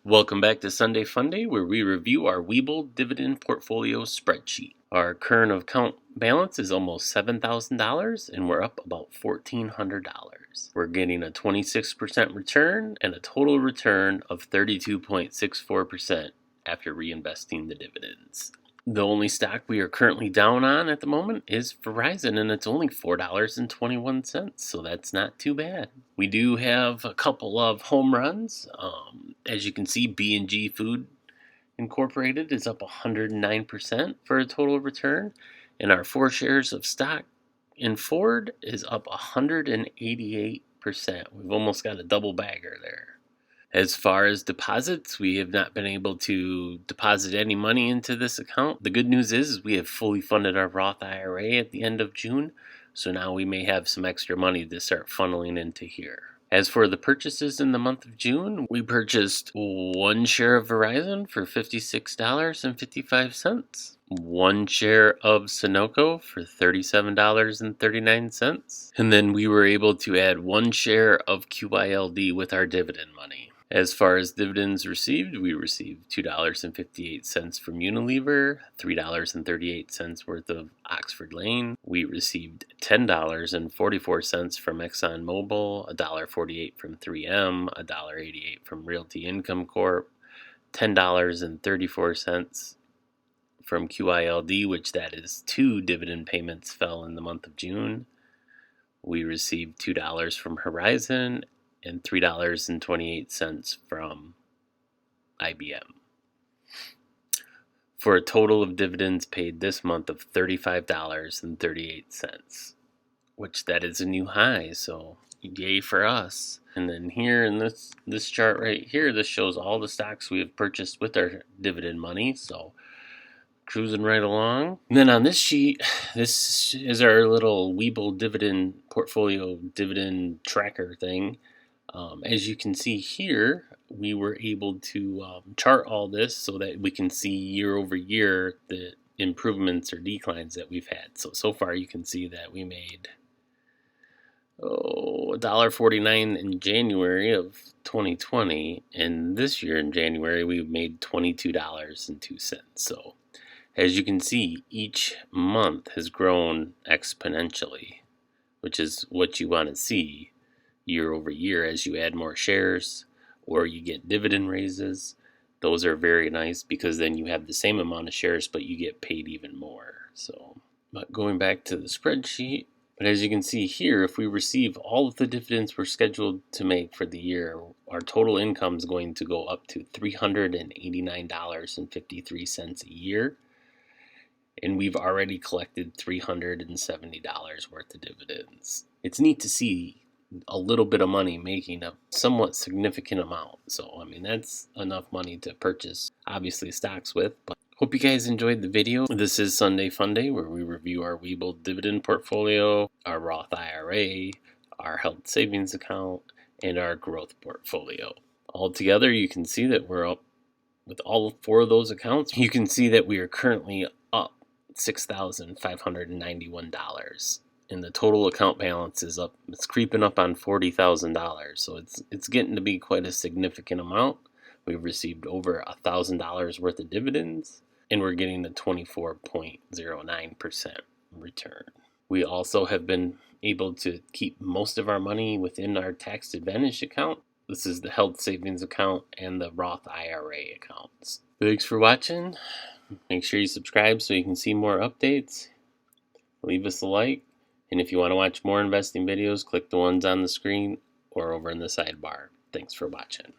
Welcome back to Sunday Funday, where we review our Webull Dividend Portfolio Spreadsheet. Our current account balance is almost $7,000, and we're up about $1,400. We're getting a 26% return and a total return of 32.64% after reinvesting the dividends. The only stock we are currently down on at the moment is Verizon, and it's only $4.21, so that's not too bad. We do have a couple of home runs. As you can see, B&G Food Incorporated is up 109% for a total return, and our 4 shares of stock in Ford is up 188%. We've almost got a double bagger there. As far as deposits, we have not been able to deposit any money into this account. The good news is we have fully funded our Roth IRA at the end of June, so now we may have some extra money to start funneling into here. As for the purchases in the month of June, we purchased 1 share of Verizon for $56.55, 1 share of Sunoco for $37.39, and then we were able to add 1 share of QYLD with our dividend money. As far as dividends received, we received $2.58 from Unilever, $3.38 worth of Oxford Lane. We received $10.44 from ExxonMobil, $1.48 from 3M, $1.88 from Realty Income Corp, $10.34 from QYLD, which that is 2 dividend payments fell in the month of June. We received $2 from Horizon and $3.28 from IBM, for a total of dividends paid this month of $35.38, which that is a new high, so yay for us. And then here in this chart right here, this shows all the stocks we have purchased with our dividend money, so cruising right along. And then on this sheet, this is our little Webull dividend portfolio dividend tracker thing. As you can see here, we were able to chart all this so that we can see year over year the improvements or declines that we've had. So far you can see that we made $1.49 in January of 2020, and this year in January we made $22.02. So as you can see, each month has grown exponentially, which is what you want to see year over year as you add more shares or you get dividend raises. Those are very nice because then you have the same amount of shares but you get paid even more. So, but going back to the spreadsheet, but as you can see here, if we receive all of the dividends we're scheduled to make for the year, our total income is going to go up to $389.53 a year. And we've already collected $370 worth of dividends. It's neat to see a little bit of money making a somewhat significant amount. So, I mean, that's enough money to purchase, obviously, stocks with. But hope you guys enjoyed the video. This is Sunday Funday, where we review our Webull dividend portfolio, our Roth IRA, our health savings account, and our growth portfolio. Altogether, you can see that we're up with all 4 of those accounts. You can see that we are currently up $6,591. And the total account balance is up. It's creeping up on $40,000, so it's getting to be quite a significant amount. We've received over $1,000 worth of dividends, and we're getting a 24.09% return. We also have been able to keep most of our money within our tax advantage account. This is the health savings account and the Roth IRA accounts. Thanks for watching. Make sure you subscribe so you can see more updates. Leave us a like. And if you want to watch more investing videos, click the ones on the screen or over in the sidebar. Thanks for watching.